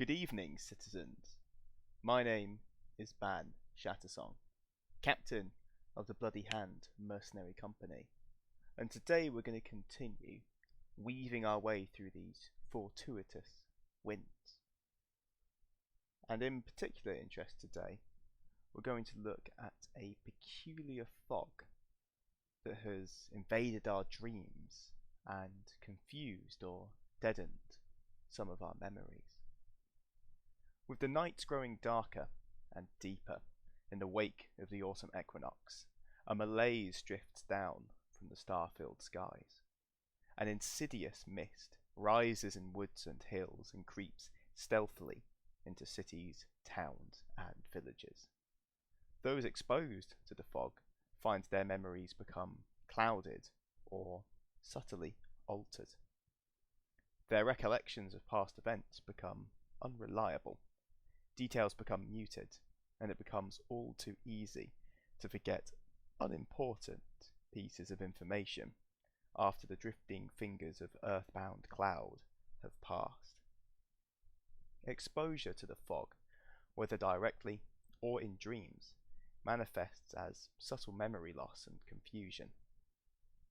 Good evening, citizens. My name is Farren Shattersong, captain of the Bloody Hand Mercenary Company, and today we're going to continue weaving our way through these fortuitous winds. And in particular interest today, we're going to look at a peculiar fog that has invaded our dreams and confused or deadened some of our memories. With the nights growing darker and deeper in the wake of the autumn equinox, a malaise drifts down from the star-filled skies. An insidious mist rises in woods and hills and creeps stealthily into cities, towns, and villages. Those exposed to the fog find their memories become clouded or subtly altered. Their recollections of past events become unreliable. Details become muted, and it becomes all too easy to forget unimportant pieces of information after the drifting fingers of earthbound cloud have passed. Exposure to the fog, whether directly or in dreams, manifests as subtle memory loss and confusion.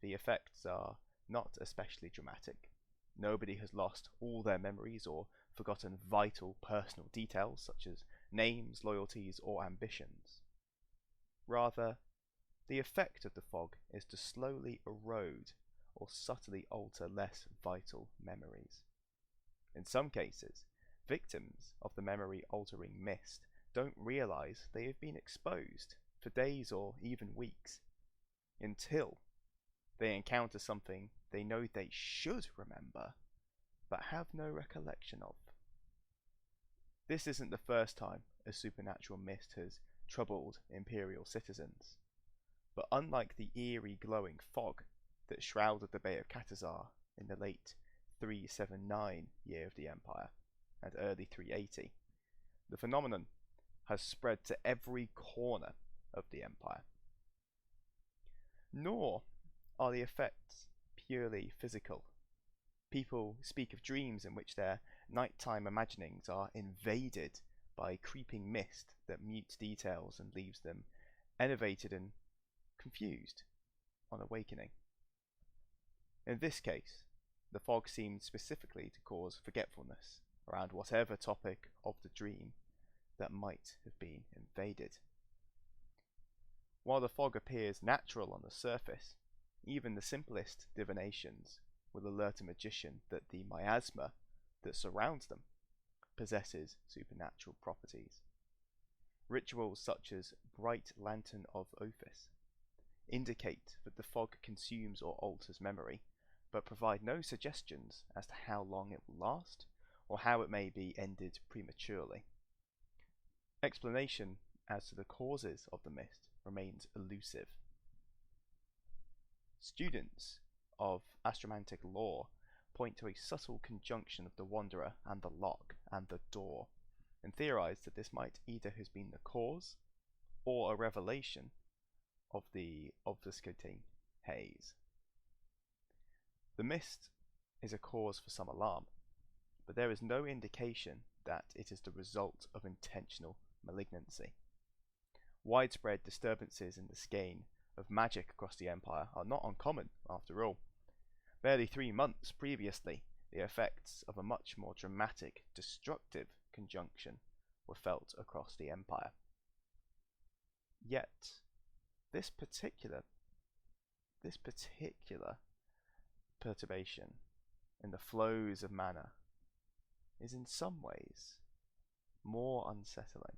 The effects are not especially dramatic. Nobody has lost all their memories or forgotten vital personal details such as names, loyalties, or ambitions. Rather, the effect of the fog is to slowly erode or subtly alter less vital memories. In some cases, victims of the memory-altering mist don't realize they have been exposed for days or even weeks until they encounter something they know they should remember but have no recollection of. This isn't the first time a supernatural mist has troubled imperial citizens, but unlike the eerie glowing fog that shrouded the Bay of Katazar in the late 379 year of the Empire and early 380, the phenomenon has spread to every corner of the Empire. Nor are the effects purely physical. People speak of dreams in which their nighttime imaginings are invaded by creeping mist that mutes details and leaves them enervated and confused on awakening. In this case, the fog seemed specifically to cause forgetfulness around whatever topic of the dream that might have been invaded. While the fog appears natural on the surface, even the simplest divinations will alert a magician that the miasma that surrounds them possesses supernatural properties. Rituals such as Bright Lantern of Ophis indicate that the fog consumes or alters memory, but provide no suggestions as to how long it will last or how it may be ended prematurely. Explanation as to the causes of the mist remains elusive. Students of astromantic lore point to a subtle conjunction of the Wanderer and the lock and the door, and theorize that this might either have been the cause or a revelation of the obfuscating haze. The mist is a cause for some alarm, but there is no indication that it is the result of intentional malignancy. Widespread disturbances in the skein of magic across the Empire are not uncommon, after all. Barely 3 months previously, the effects of a much more dramatic, destructive conjunction were felt across the Empire. Yet, this particular perturbation in the flows of mana is in some ways more unsettling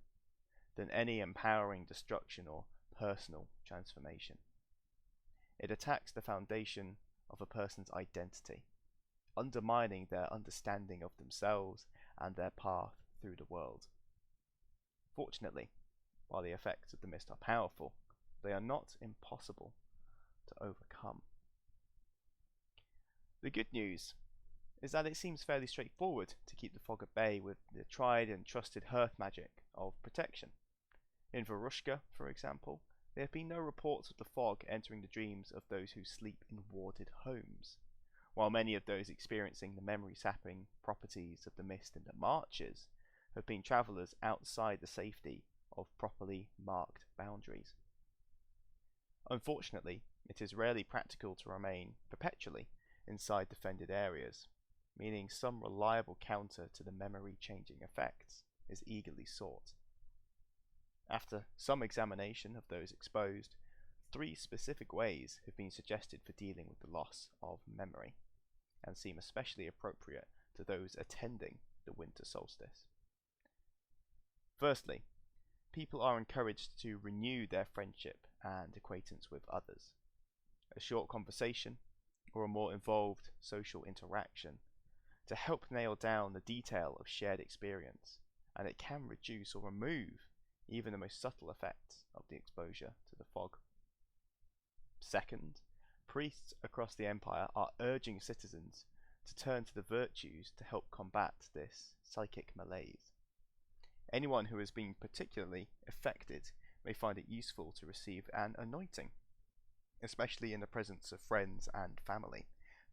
than any empowering destruction or personal transformation. It attacks the foundation of a person's identity, undermining their understanding of themselves and their path through the world. Fortunately, while the effects of the mist are powerful, they are not impossible to overcome. The good news is that it seems fairly straightforward to keep the fog at bay with the tried and trusted hearth magic of protection. In Varushka, for example, there have been no reports of the fog entering the dreams of those who sleep in warded homes, while many of those experiencing the memory-sapping properties of the mist in the marches have been travellers outside the safety of properly marked boundaries. Unfortunately, it is rarely practical to remain perpetually inside defended areas, meaning some reliable counter to the memory-changing effects is eagerly sought. After some examination of those exposed, 3 specific ways have been suggested for dealing with the loss of memory, and seem especially appropriate to those attending the winter solstice. Firstly, people are encouraged to renew their friendship and acquaintance with others. A short conversation or a more involved social interaction to help nail down the detail of shared experience, and it can reduce or remove even the most subtle effects of the exposure to the fog. Second, priests across the empire are urging citizens to turn to the virtues to help combat this psychic malaise. Anyone who has been particularly affected may find it useful to receive an anointing, especially in the presence of friends and family,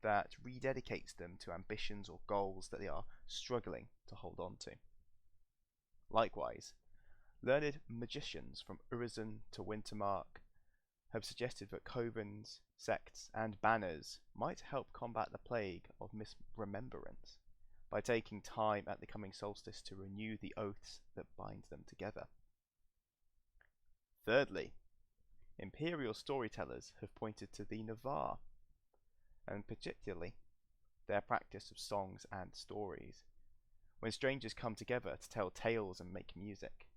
that rededicates them to ambitions or goals that they are struggling to hold on to. Likewise, learned magicians from Urizen to Wintermark have suggested that covens, sects, and banners might help combat the plague of misremembrance by taking time at the coming solstice to renew the oaths that bind them together. Thirdly, imperial storytellers have pointed to the Navarre, and particularly their practice of songs and stories. When strangers come together to tell tales and make music,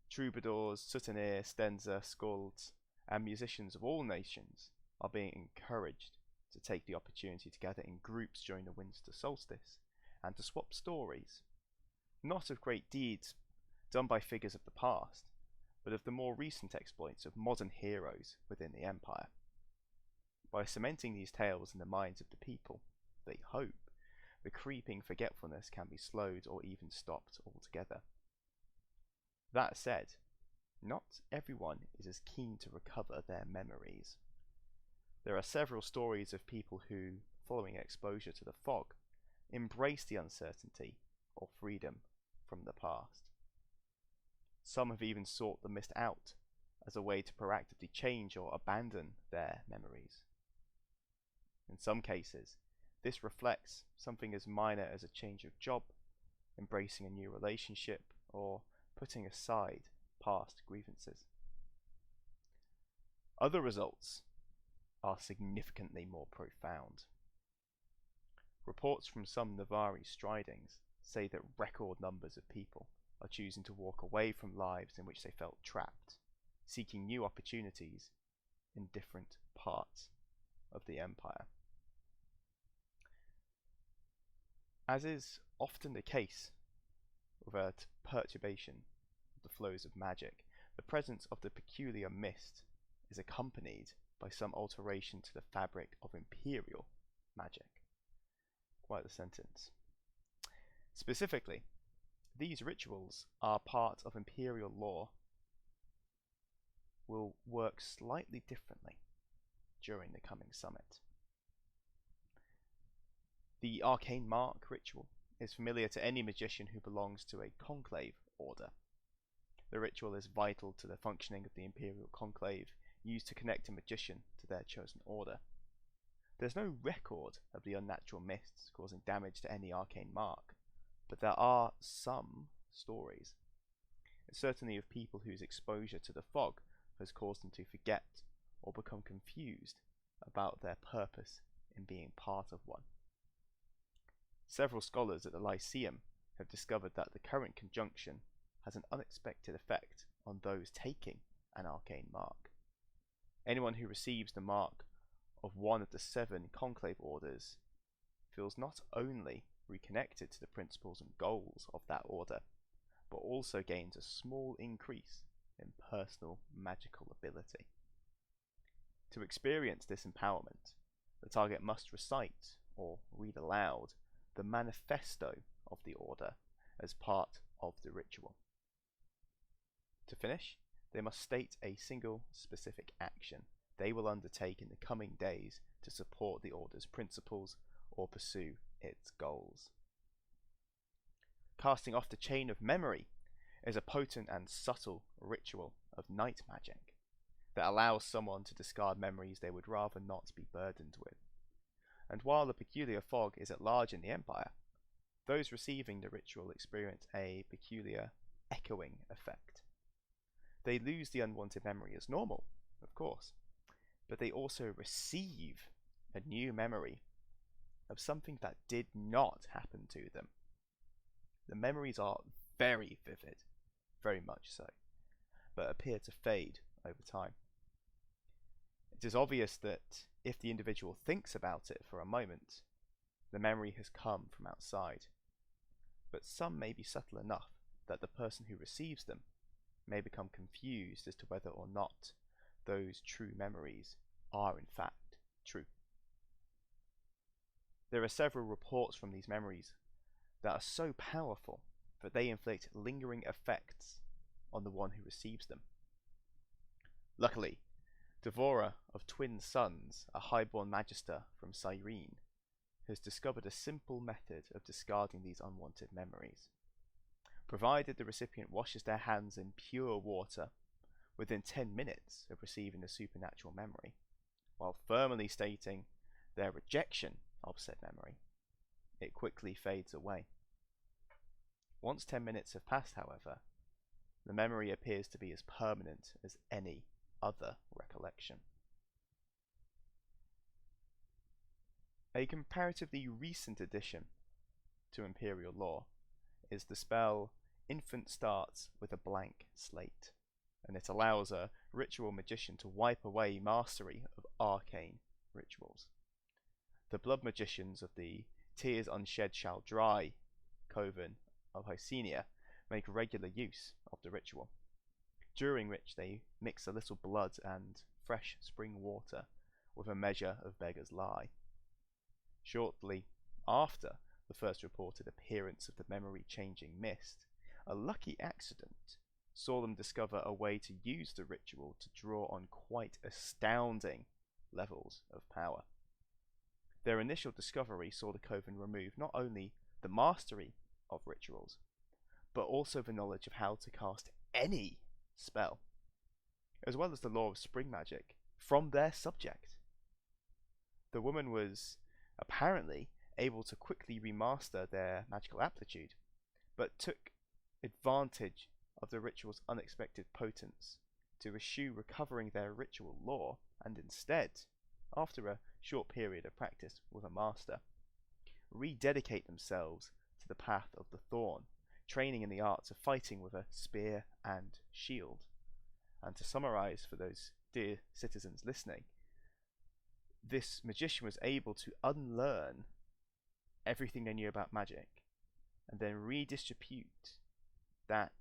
troubadours, soutenir, stenza, skalds, and musicians of all nations are being encouraged to take the opportunity to gather in groups during the winter solstice and to swap stories, not of great deeds done by figures of the past, but of the more recent exploits of modern heroes within the empire. By cementing these tales in the minds of the people, they hope the creeping forgetfulness can be slowed or even stopped altogether. That said, not everyone is as keen to recover their memories. There are several stories of people who, following exposure to the fog, embrace the uncertainty or freedom from the past. Some have even sought the mist out as a way to proactively change or abandon their memories. In some cases, this reflects something as minor as a change of job, embracing a new relationship, or putting aside past grievances. Other results are significantly more profound. Reports from some Navari stridings say that record numbers of people are choosing to walk away from lives in which they felt trapped, seeking new opportunities in different parts of the empire. As is often the case with a perturbation of the flows of magic, the presence of the peculiar mist is accompanied by some alteration to the fabric of imperial magic. Quite the sentence. Specifically, these rituals are part of imperial law will work slightly differently during the coming summit. The Arcane Mark ritual is familiar to any magician who belongs to a conclave order. The ritual is vital to the functioning of the imperial conclave, used to connect a magician to their chosen order. There's no record of the unnatural mists causing damage to any arcane mark, but there are some stories, certainly of people whose exposure to the fog has caused them to forget or become confused about their purpose in being part of one. Several scholars at the Lyceum have discovered that the current conjunction has an unexpected effect on those taking an arcane mark. Anyone who receives the mark of one of the 7 conclave orders feels not only reconnected to the principles and goals of that order, but also gains a small increase in personal magical ability. To experience this empowerment, the target must recite or read aloud the manifesto of the order as part of the ritual. To finish, they must state a single specific action they will undertake in the coming days to support the order's principles or pursue its goals. casting off the chain of memory is a potent and subtle ritual of night magic that allows someone to discard memories they would rather not be burdened with. And while the peculiar fog is at large in the Empire, those receiving the ritual experience a peculiar echoing effect. They lose the unwanted memory as normal, of course, but they also receive a new memory of something that did not happen to them. The memories are very vivid, very much so, but appear to fade over time. It is obvious that if the individual thinks about it for a moment, the memory has come from outside, but some may be subtle enough that the person who receives them may become confused as to whether or not those true memories are in fact true. There are several reports from these memories that are so powerful that they inflict lingering effects on the one who receives them. Luckily, Devora of Twin Sons, a highborn magister from Cyrene, has discovered a simple method of discarding these unwanted memories. Provided the recipient washes their hands in pure water within 10 minutes of receiving a supernatural memory, while firmly stating their rejection of said memory, it quickly fades away. Once 10 minutes have passed, however, the memory appears to be as permanent as any other recollection. A comparatively recent addition to Imperial law is the spell Infant Starts with a Blank Slate, and it allows a ritual magician to wipe away mastery of arcane rituals. The blood magicians of the Tears Unshed Shall Dry coven of Hysenia make regular use of the ritual, during which they mix a little blood and fresh spring water with a measure of Beggar's Lie. Shortly after the first reported appearance of the memory-changing mist, a lucky accident saw them discover a way to use the ritual to draw on quite astounding levels of power. Their initial discovery saw the coven remove not only the mastery of rituals, but also the knowledge of how to cast any spell, as well as the law of spring magic, from their subject. The woman was apparently able to quickly remaster their magical aptitude, but took advantage of the ritual's unexpected potence to eschew recovering their ritual lore, and instead, after a short period of practice with a master, rededicate themselves to the path of the thorn, training in the arts of fighting with a spear and shield. And to summarize for those dear citizens listening, this magician was able to unlearn everything they knew about magic and then redistribute that,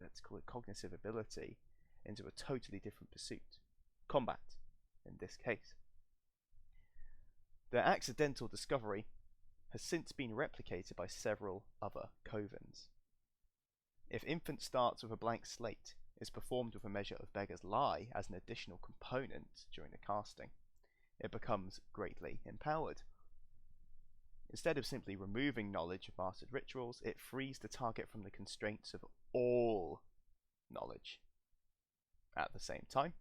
let's call it cognitive ability, into a totally different pursuit, combat in this case. Their accidental discovery has since been replicated by several other covens. If Infant Starts with a Blank Slate is performed with a measure of Beggar's Lie as an additional component during the casting, it becomes greatly empowered. Instead of simply removing knowledge of mastered rituals, it frees the target from the constraints of all knowledge. At the same time,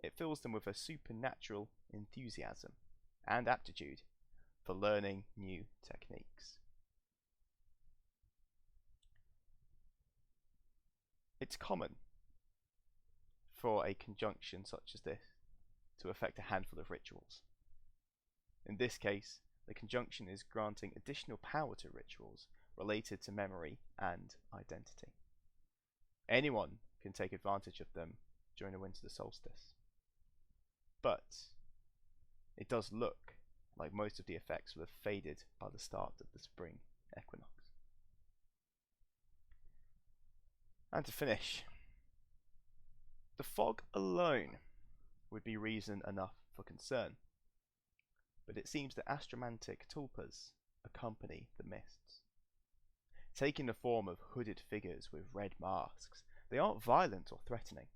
it fills them with a supernatural enthusiasm and aptitude for learning new techniques. It's common for a conjunction such as this to affect a handful of rituals. In this case, the conjunction is granting additional power to rituals related to memory and identity. Anyone can take advantage of them during the winter solstice, but it does look like most of the effects will have faded by the start of the spring equinox. And to finish, the fog alone would be reason enough for concern, but it seems that astromantic tulpas accompany the mists. Taking the form of hooded figures with red masks, they aren't violent or threatening,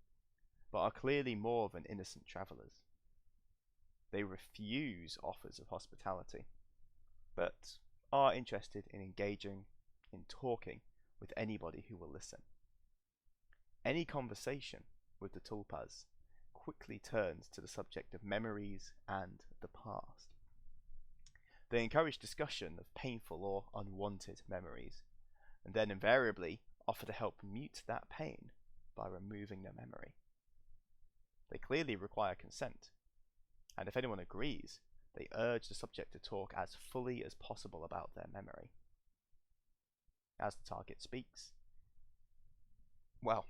but are clearly more than innocent travellers. They refuse offers of hospitality, but are interested in engaging in talking with anybody who will listen. Any conversation with the tulpas quickly turns to the subject of memories and the past. They encourage discussion of painful or unwanted memories, and then invariably offer to help mute that pain by removing the memory. They clearly require consent, and if anyone agrees, they urge the subject to talk as fully as possible about their memory. As the target speaks, well,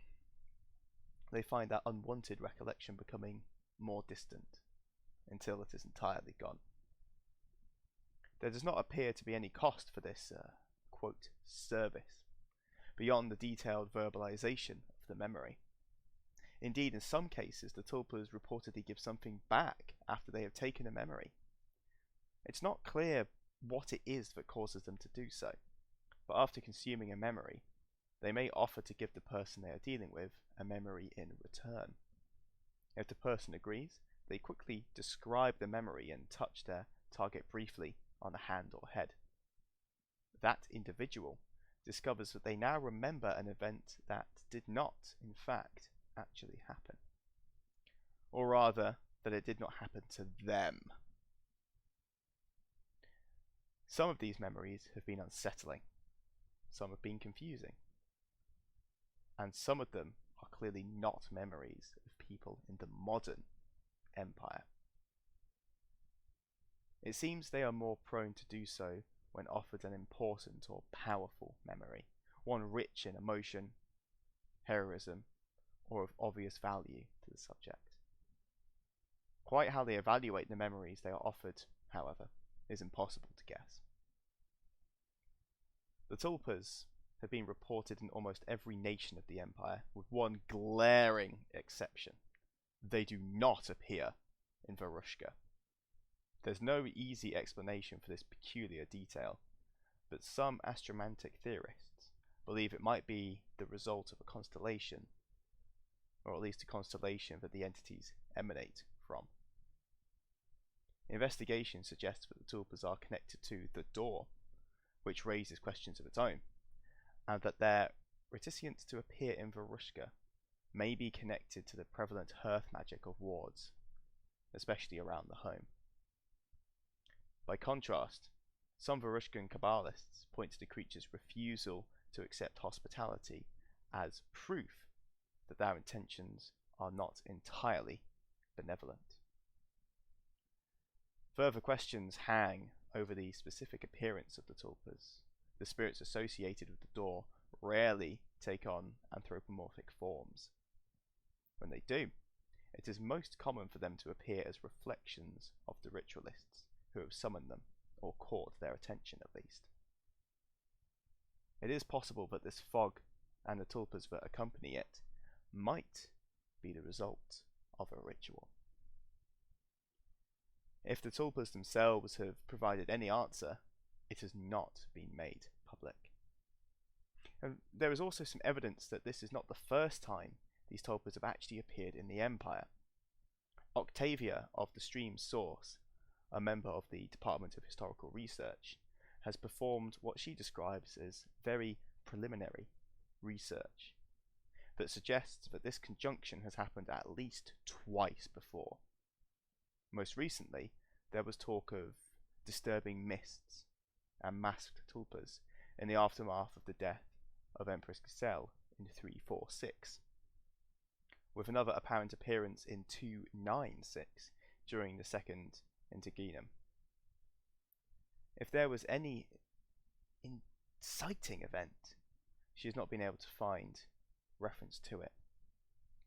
they find that unwanted recollection becoming more distant until it is entirely gone. There does not appear to be any cost for this, quote, service, beyond the detailed verbalization of the memory. Indeed, in some cases, the tulpas reportedly give something back after they have taken a memory. It's not clear what it is that causes them to do so, but after consuming a memory, they may offer to give the person they are dealing with a memory in return. If the person agrees, they quickly describe the memory and touch their target briefly on the hand or head. That individual discovers that they now remember an event that did not, in fact, actually happen. Or rather, that it did not happen to them. Some of these memories have been unsettling, some have been confusing, and some of them are clearly not memories of people in the modern empire. It seems they are more prone to do so when offered an important or powerful memory, one rich in emotion, heroism, or of obvious value to the subject. Quite how they evaluate the memories they are offered, however, is impossible to guess. The tulpas have been reported in almost every nation of the empire, with one glaring exception. They do not appear in Varushka. There's no easy explanation for this peculiar detail, but some astromantic theorists believe it might be the result of a constellation, or at least a constellation that the entities emanate from. Investigation suggests that the tulpas are connected to the door, which raises questions of its own, and that their reticence to appear in Varushka may be connected to the prevalent hearth magic of wards, especially around the home. By contrast, some Varushkan Kabbalists point to the creature's refusal to accept hospitality as proof that their intentions are not entirely benevolent. Further questions hang over the specific appearance of the tulpas. The spirits associated with the door rarely take on anthropomorphic forms. When they do, it is most common for them to appear as reflections of the ritualists who have summoned them, or caught their attention at least. It is possible that this fog and the tulpas that accompany it might be the result of a ritual. If the tulpas themselves have provided any answer, it has not been made public. And there is also some evidence that this is not the first time these tulpas have actually appeared in the Empire. Octavia of the Stream Source, a member of the Department of Historical Research, has performed what she describes as very preliminary research that suggests that this conjunction has happened at least twice before. Most recently, there was talk of disturbing mists and masked tulpas in the aftermath of the death of Empress Giselle in 346, with another apparent appearance in 296 during the Second Interregnum. If there was any inciting event, she has not been able to find reference to it,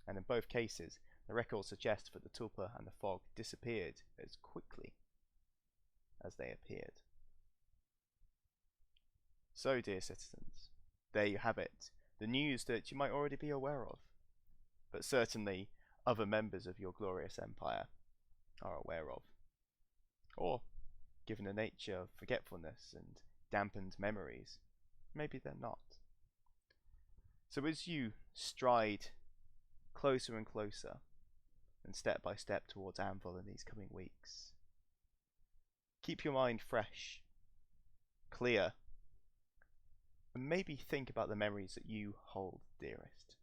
and in both cases the records suggest that the tulpa and the fog disappeared as quickly as they appeared. So, dear citizens, there you have it, the news that you might already be aware of, but certainly other members of your glorious empire are aware of. Or, given the nature of forgetfulness and dampened memories, maybe they're not. So as you stride closer and closer, and step by step towards Anvil in these coming weeks, keep your mind fresh, clear, And maybe think about the memories that you hold dearest.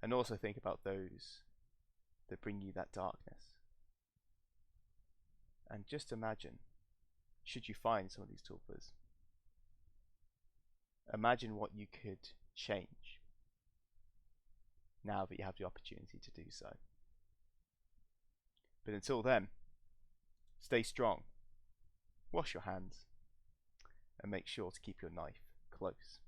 And also think about those that bring you that darkness. And just imagine, should you find some of these tulpas, imagine what you could change now that you have the opportunity to do so. But until then, stay strong, wash your hands, and make sure to keep your knife close.